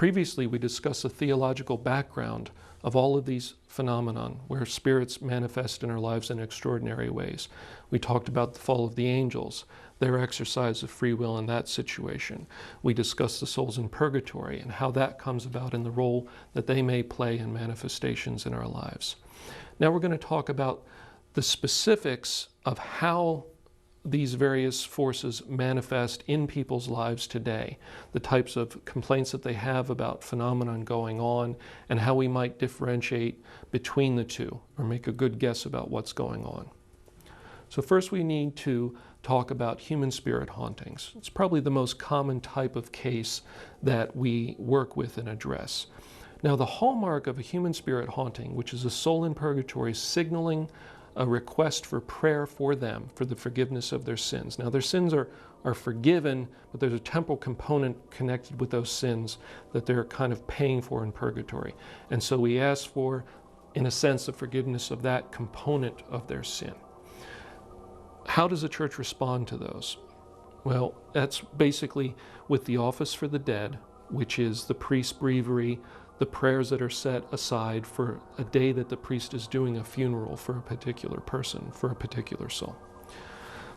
Previously, we discussed the theological background of all of these phenomenon where spirits manifest in our lives in extraordinary ways. We talked about the fall of the angels, their exercise of free will in that situation. We discussed the souls in purgatory and how that comes about in the role that they may play in manifestations in our lives. Now we're going to talk about the specifics of how these various forces manifest in people's lives today, the types of complaints that they have about phenomenon going on, and how we might differentiate between the two or make a good guess about what's going on. So first we need to talk about human spirit hauntings. It's probably the most common type of case that we work with and address. Now the hallmark of a human spirit haunting, which is a soul in purgatory signaling a request for prayer for them, for the forgiveness of their sins. Now their sins are forgiven, but there's a temporal component connected with those sins that they're kind of paying for in purgatory. And so we ask for, in a sense, the forgiveness of that component of their sin. How does the church respond to those? Well, that's basically with the office for the dead, which is the priest's breviary, the prayers that are set aside for a day that the priest is doing a funeral for a particular person, for a particular soul.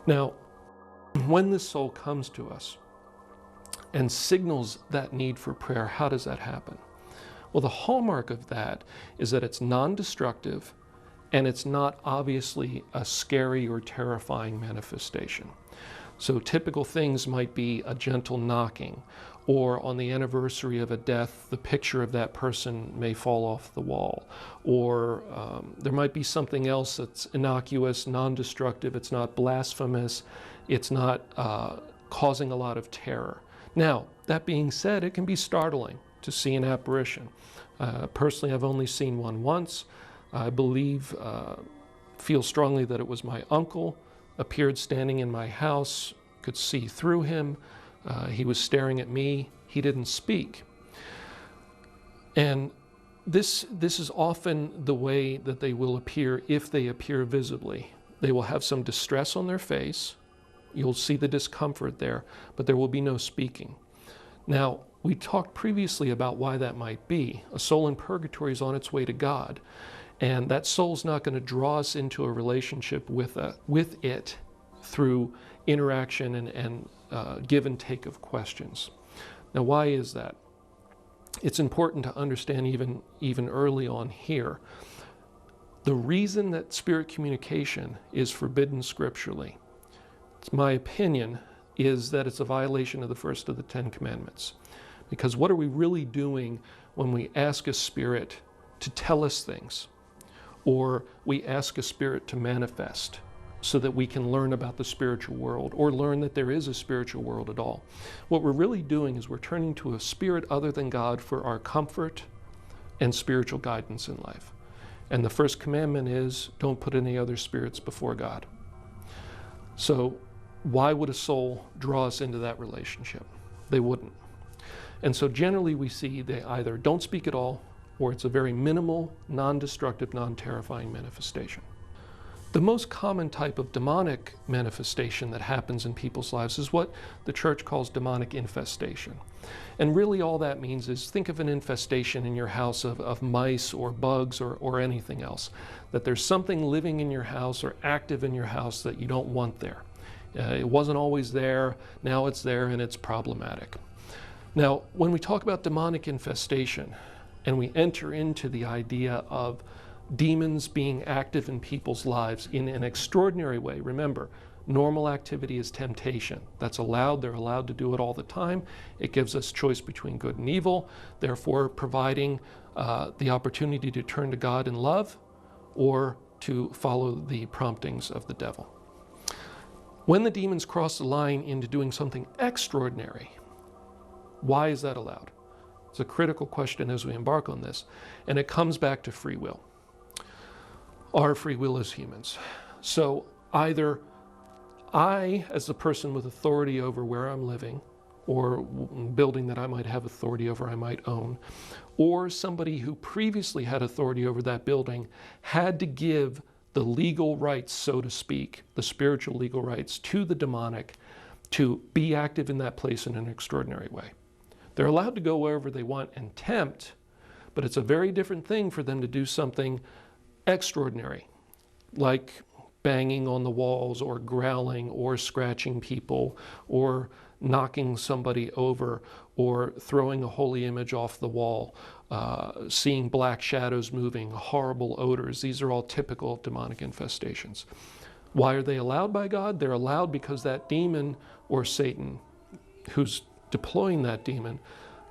Now, when this soul comes to us and signals that need for prayer, how does that happen? Well, the hallmark of that is that it's non-destructive and it's not obviously a scary or terrifying manifestation. So typical things might be a gentle knocking, or on the anniversary of a death, the picture of that person may fall off the wall, or there might be something else that's innocuous, non-destructive, it's not blasphemous, it's not causing a lot of terror. Now, that being said, it can be startling to see an apparition. Personally, I've only seen one once. I feel strongly that it was my uncle, appeared standing in my house, could see through him. He was staring at me. He didn't speak. And this is often the way that they will appear if they appear visibly. They will have some distress on their face. You'll see the discomfort there, but there will be no speaking. Now, we talked previously about why that might be. A soul in purgatory is on its way to God, and that soul's not going to draw us into a relationship with it through interaction and give and take of questions. Now, why is that? It's important to understand even early on here. The reason that spirit communication is forbidden scripturally, it's my opinion, is that it's a violation of the first of the 10 Commandments. Because what are we really doing when we ask a spirit to tell us things? Or we ask a spirit to manifest so that we can learn about the spiritual world or learn that there is a spiritual world at all? What we're really doing is we're turning to a spirit other than God for our comfort and spiritual guidance in life. And the first commandment is, don't put any other spirits before God. So why would a soul draw us into that relationship? They wouldn't. And so generally we see they either don't speak at all, or it's a very minimal, non-destructive, non-terrifying manifestation. The most common type of demonic manifestation that happens in people's lives is what the church calls demonic infestation. And really all that means is, think of an infestation in your house of mice or bugs or anything else. That there's something living in your house or active in your house that you don't want there. It wasn't always there, now it's there and it's problematic. Now, when we talk about demonic infestation and we enter into the idea of demons being active in people's lives in an extraordinary way, remember, normal activity is temptation. That's allowed. They're allowed to do it all the time. It gives us choice between good and evil, therefore providing the opportunity to turn to God in love or to follow the promptings of the devil. When the demons cross the line into doing something extraordinary, why is that allowed? It's a critical question as we embark on this, and it comes back to free will. Our free will as humans. So either I, as the person with authority over where I'm living, or building that I might have authority over, I might own, or somebody who previously had authority over that building had to give the legal rights, so to speak, the spiritual legal rights to the demonic to be active in that place in an extraordinary way. They're allowed to go wherever they want and tempt, but it's a very different thing for them to do something extraordinary, like banging on the walls or growling or scratching people or knocking somebody over or throwing a holy image off the wall, seeing black shadows moving, horrible odors. These are all typical demonic infestations. Why are they allowed by God? They're allowed because that demon or Satan who's deploying that demon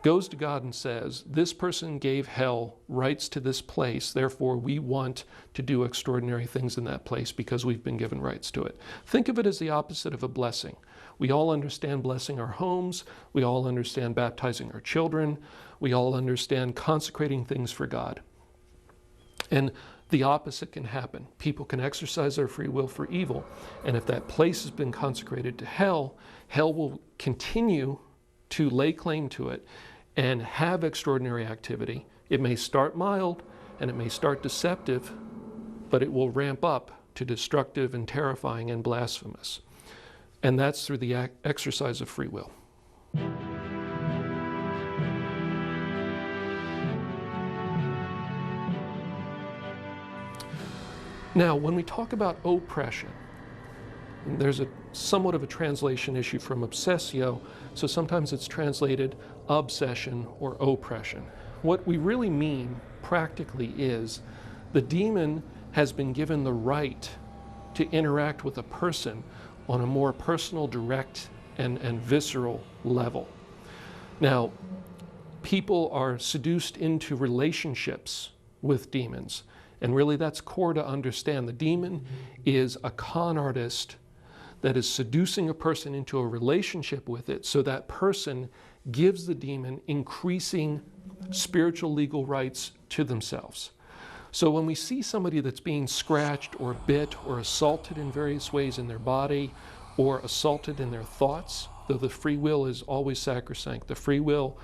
goes to God and says, this person gave hell rights to this place, therefore we want to do extraordinary things in that place because we've been given rights to it. Think of it as the opposite of a blessing. We all understand blessing our homes, we all understand baptizing our children, we all understand consecrating things for God. And the opposite can happen. People can exercise their free will for evil, and if that place has been consecrated to hell, hell will continue to lay claim to it and have extraordinary activity. It may start mild and it may start deceptive, but it will ramp up to destructive and terrifying and blasphemous. And that's through the exercise of free will. Now, when we talk about oppression, there's somewhat of a translation issue from obsessio, so sometimes it's translated obsession or oppression. What we really mean practically is the demon has been given the right to interact with a person on a more personal, direct, and visceral level. Now, people are seduced into relationships with demons, and really that's core to understand. The demon is a con artist that is seducing a person into a relationship with it, so that person gives the demon increasing spiritual legal rights to themselves. So when we see somebody that's being scratched or bit or assaulted in various ways in their body or assaulted in their thoughts, though the free will is always sacrosanct, the free will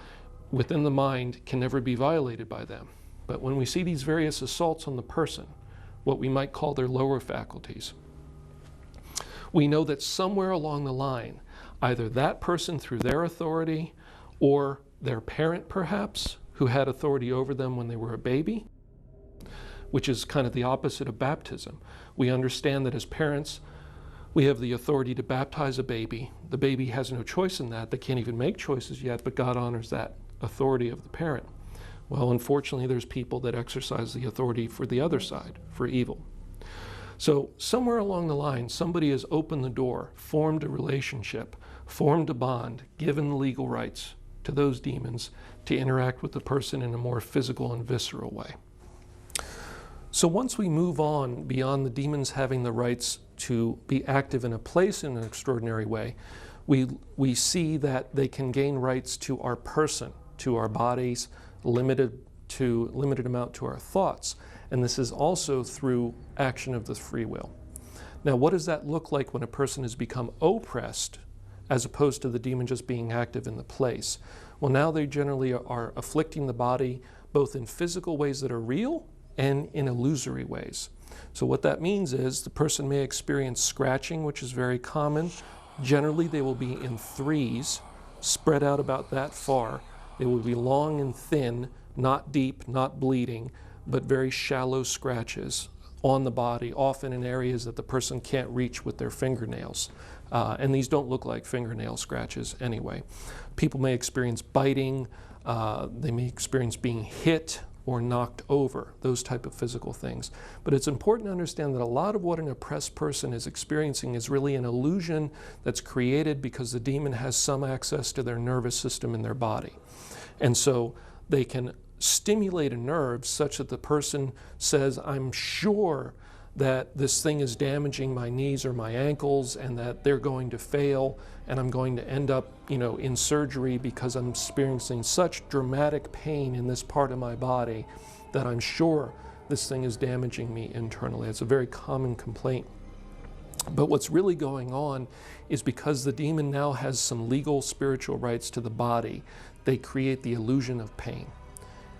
within the mind can never be violated by them. But when we see these various assaults on the person, what we might call their lower faculties, we know that somewhere along the line, either that person through their authority or their parent perhaps, who had authority over them when they were a baby, which is kind of the opposite of baptism. We understand that as parents, we have the authority to baptize a baby. The baby has no choice in that. They can't even make choices yet, but God honors that authority of the parent. Well, unfortunately, there's people that exercise the authority for the other side, for evil. So somewhere along the line, somebody has opened the door, formed a relationship, formed a bond, given legal rights to those demons to interact with the person in a more physical and visceral way. So once we move on beyond the demons having the rights to be active in a place in an extraordinary way, we see that they can gain rights to our person, to our bodies, limited amount to our thoughts. And this is also through action of the free will. Now, what does that look like when a person has become oppressed as opposed to the demon just being active in the place? Well, now they generally are afflicting the body both in physical ways that are real and in illusory ways. So what that means is the person may experience scratching, which is very common. Generally, they will be in threes, spread out about that far. They will be long and thin, not deep, not bleeding, but very shallow scratches on the body, often in areas that the person can't reach with their fingernails. And these don't look like fingernail scratches anyway. People may experience biting, they may experience being hit or knocked over, those type of physical things. But it's important to understand that a lot of what an oppressed person is experiencing is really an illusion that's created because the demon has some access to their nervous system in their body. And so they can stimulate a nerve such that the person says, I'm sure that this thing is damaging my knees or my ankles and that they're going to fail and I'm going to end up, in surgery because I'm experiencing such dramatic pain in this part of my body that I'm sure this thing is damaging me internally. It's a very common complaint. But what's really going on is because the demon now has some legal spiritual rights to the body, they create the illusion of pain.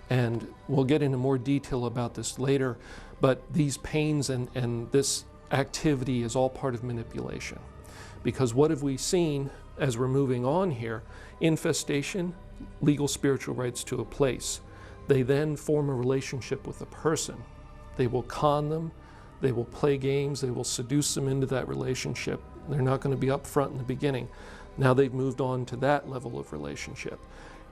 And we'll get into more detail about this later, but these pains and this activity is all part of manipulation. Because what have we seen as we're moving on here? Infestation, legal spiritual rights to a place. They then form a relationship with a person. They will con them, they will play games, they will seduce them into that relationship. They're not going to be upfront in the beginning. Now they've moved on to that level of relationship.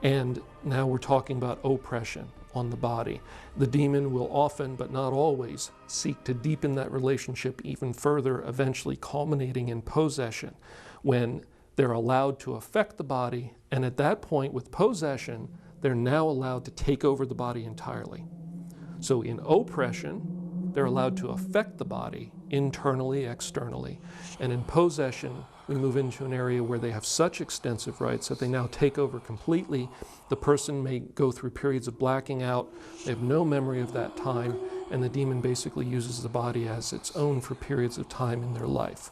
And now we're talking about oppression on the body. The demon will often, but not always, seek to deepen that relationship even further, eventually culminating in possession, when they're allowed to affect the body. And at that point, with possession, they're now allowed to take over the body entirely. So in oppression, they're allowed to affect the body internally, externally. And in possession, we move into an area where they have such extensive rights that they now take over completely. The person may go through periods of blacking out. They have no memory of that time, and the demon basically uses the body as its own for periods of time in their life.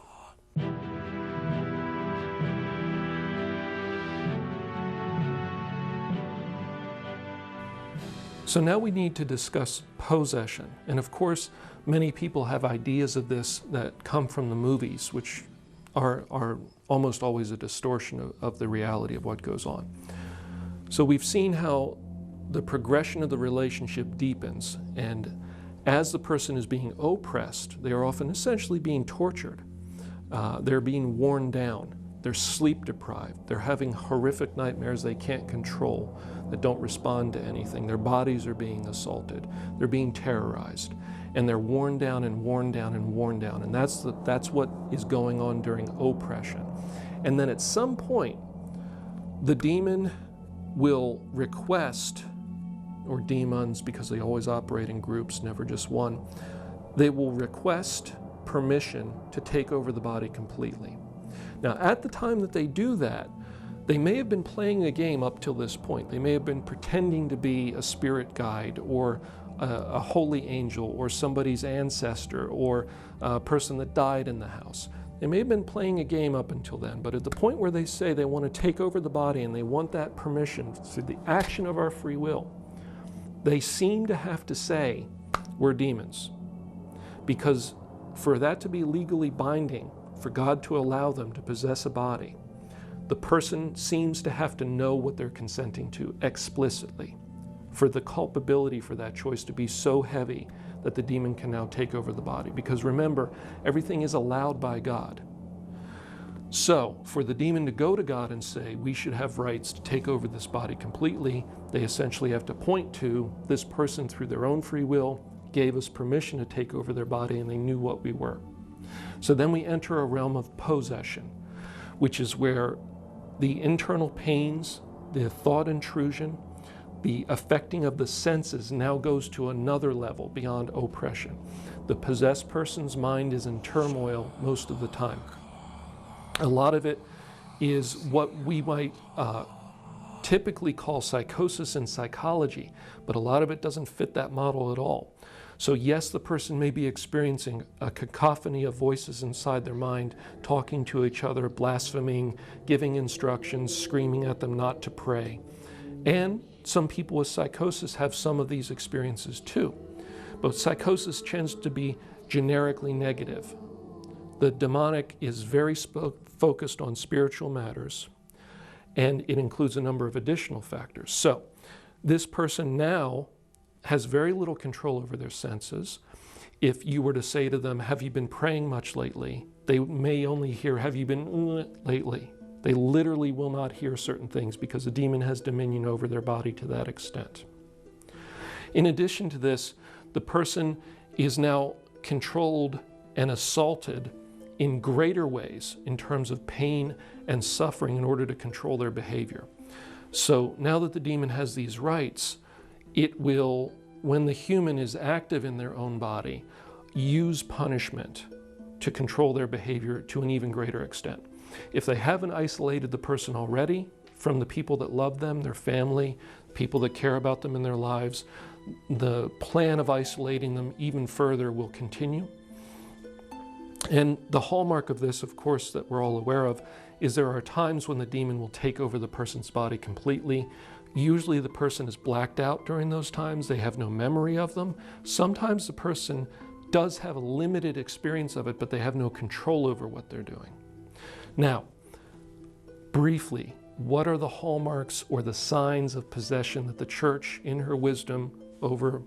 So now we need to discuss possession. And of course, many people have ideas of this that come from the movies, which are almost always a distortion of the reality of what goes on. So we've seen how the progression of the relationship deepens, and as the person is being oppressed, they are often essentially being tortured. They're being worn down. They're sleep deprived. They're having horrific nightmares they can't control, that don't respond to anything. Their bodies are being assaulted. They're being terrorized. And they're worn down and worn down and worn down. And that's what is going on during oppression. And then at some point, the demon will request, or demons, because they always operate in groups, never just one, they will request permission to take over the body completely. Now, at the time that they do that, they may have been playing a game up till this point. They may have been pretending to be a spirit guide or a holy angel or somebody's ancestor or a person that died in the house. They may have been playing a game up until then, but at the point where they say they want to take over the body and they want that permission through the action of our free will, they seem to have to say, we're demons. Because for that to be legally binding, for God to allow them to possess a body, the person seems to have to know what they're consenting to explicitly, for the culpability for that choice to be so heavy that the demon can now take over the body. Because remember, everything is allowed by God. So for the demon to go to God and say, we should have rights to take over this body completely, they essentially have to point to this person through their own free will, gave us permission to take over their body, and they knew what we were. So then we enter a realm of possession, which is where the internal pains, the thought intrusion, the affecting of the senses now goes to another level beyond oppression. The possessed person's mind is in turmoil most of the time. A lot of it is what we might typically call psychosis in psychology, but a lot of it doesn't fit that model at all. So yes, the person may be experiencing a cacophony of voices inside their mind, talking to each other, blaspheming, giving instructions, screaming at them not to pray. And some people with psychosis have some of these experiences too. But psychosis tends to be generically negative. The demonic is very focused on spiritual matters, and it includes a number of additional factors. So this person now has very little control over their senses. If you were to say to them, have you been praying much lately? They may only hear, have you been lately? They literally will not hear certain things because the demon has dominion over their body to that extent. In addition to this, the person is now controlled and assaulted in greater ways in terms of pain and suffering in order to control their behavior. So now that the demon has these rights, it will, when the human is active in their own body, use punishment to control their behavior to an even greater extent. If they haven't isolated the person already from the people that love them, their family, people that care about them in their lives, the plan of isolating them even further will continue. And the hallmark of this, of course, that we're all aware of, is there are times when the demon will take over the person's body completely. Usually the person is blacked out during those times. They have no memory of them. Sometimes the person does have a limited experience of it, but they have no control over what they're doing. Now, briefly, what are the hallmarks or the signs of possession that the church, in her wisdom, over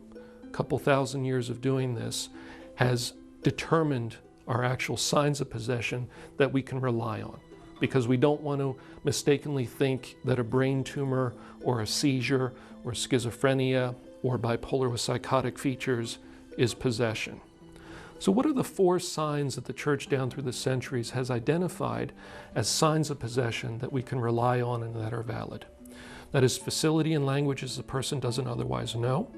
a couple thousand years of doing this, has determined are actual signs of possession that we can rely on? Because we don't want to mistakenly think that a brain tumor or a seizure or schizophrenia or bipolar with psychotic features is possession. So what are the 4 signs that the church down through the centuries has identified as signs of possession that we can rely on and that are valid? That is facility in languages the person doesn't otherwise know.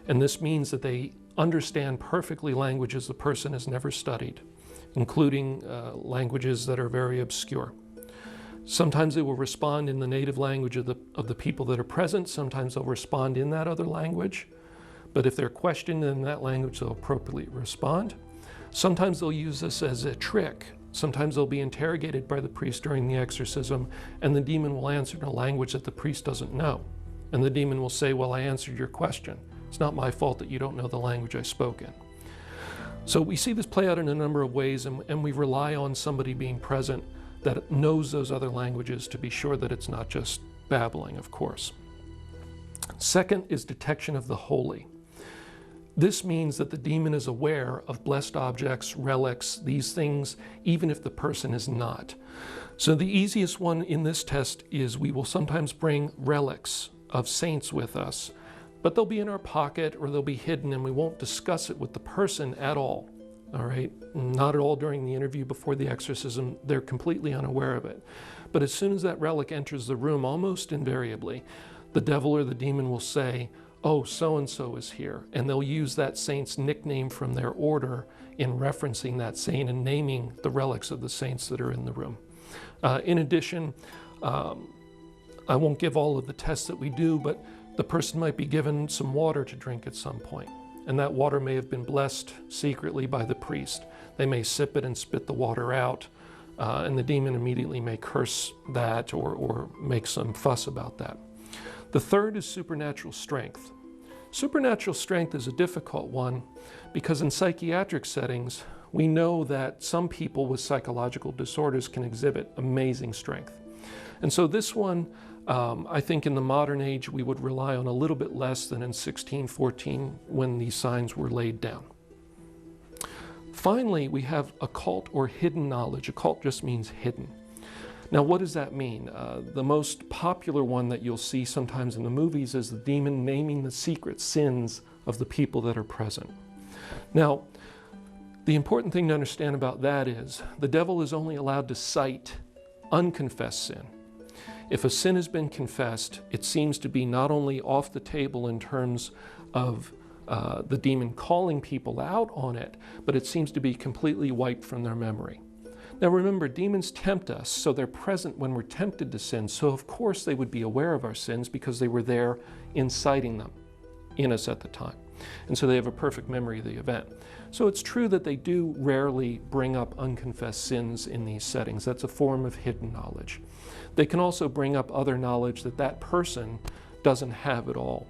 And this means that they understand perfectly languages the person has never studied, including languages that are very obscure. Sometimes they will respond in the native language of the people that are present. Sometimes they'll respond in that other language. But if they're questioned in that language, they'll appropriately respond. Sometimes they'll use this as a trick. Sometimes they'll be interrogated by the priest during the exorcism, and the demon will answer in a language that the priest doesn't know. And the demon will say, well, I answered your question. It's not my fault that you don't know the language I spoke in. So we see this play out in a number of ways, and we rely on somebody being present that knows those other languages to be sure that it's not just babbling, of course. Second is detection of the holy. This means that the demon is aware of blessed objects, relics, these things, even if the person is not. So the easiest one in this test is we will sometimes bring relics of saints with us, but they'll be in our pocket or they'll be hidden and we won't discuss it with the person at all. All right, not at all during the interview before the exorcism. They're completely unaware of it. But as soon as that relic enters the room, almost invariably, the devil or the demon will say, oh, so-and-so is here. And they'll use that saint's nickname from their order in referencing that saint and naming the relics of the saints that are in the room. In addition, I won't give all of the tests that we do, but the person might be given some water to drink at some point. And that water may have been blessed secretly by the priest. They may sip it and spit the water out, and the demon immediately may curse that or make some fuss about that. The third is supernatural strength. Supernatural strength is a difficult one because in psychiatric settings, we know that some people with psychological disorders can exhibit amazing strength. And so this one, I think in the modern age, we would rely on a little bit less than in 1614 when these signs were laid down. Finally, we have occult or hidden knowledge. Occult just means hidden. Now, what does that mean? The most popular one that you'll see sometimes in the movies is the demon naming the secret sins of the people that are present. Now, the important thing to understand about that is the devil is only allowed to cite unconfessed sin. If a sin has been confessed, it seems to be not only off the table in terms of the demon calling people out on it, but it seems to be completely wiped from their memory. Now remember, demons tempt us, so they're present when we're tempted to sin. So of course they would be aware of our sins because they were there inciting them in us at the time. And so they have a perfect memory of the event. So it's true that they do rarely bring up unconfessed sins in these settings. That's a form of hidden knowledge. They can also bring up other knowledge that that person doesn't have at all.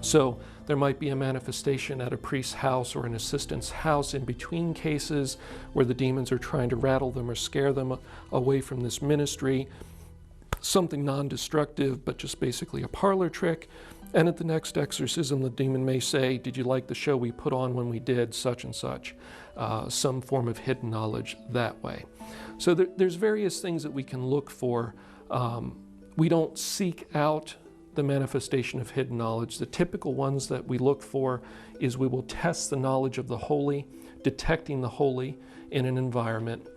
So there might be a manifestation at a priest's house or an assistant's house in between cases where the demons are trying to rattle them or scare them away from this ministry. Something non-destructive, but just basically a parlor trick. And at the next exorcism, the demon may say, did you like the show we put on when we did such and such? Some form of hidden knowledge that way. So there's various things that we can look for. We don't seek out the manifestation of hidden knowledge. The typical ones that we look for is we will test the knowledge of the holy, detecting the holy in an environment.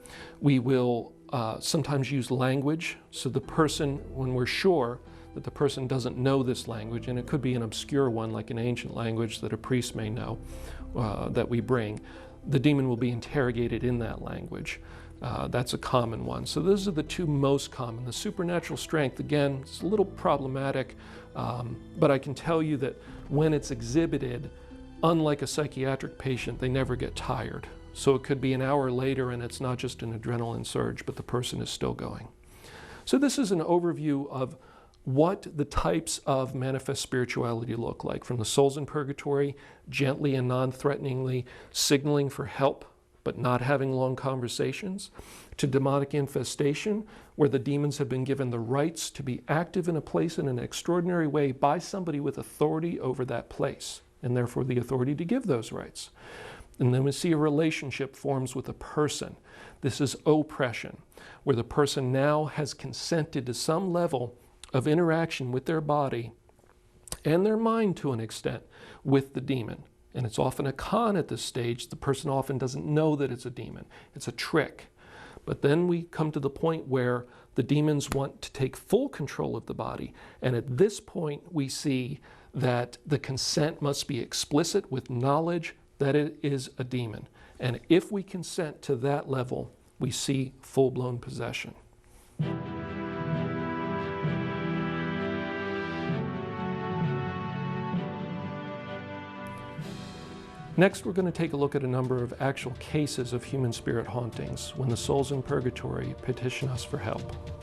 We will sometimes use language. So the person, when we're sure that the person doesn't know this language, and it could be an obscure one like an ancient language that a priest may know that we bring, the demon will be interrogated in that language. That's a common one. So those are the two most common. The supernatural strength, again, it's a little problematic, but I can tell you that when it's exhibited, unlike a psychiatric patient, they never get tired. So it could be an hour later and it's not just an adrenaline surge, but the person is still going. So this is an overview of what the types of manifest spirituality look like, from the souls in purgatory, gently and non-threateningly signaling for help, but not having long conversations, to demonic infestation, where the demons have been given the rights to be active in a place in an extraordinary way by somebody with authority over that place, and therefore the authority to give those rights. And then we see a relationship forms with a person. This is oppression, where the person now has consented to some level of interaction with their body and their mind to an extent with the demon. And it's often a con at this stage. The person often doesn't know that it's a demon. It's a trick. But then we come to the point where the demons want to take full control of the body. And at this point, we see that the consent must be explicit with knowledge that it is a demon. And if we consent to that level, we see full-blown possession. Next, we're going to take a look at a number of actual cases of human spirit hauntings when the souls in purgatory petition us for help.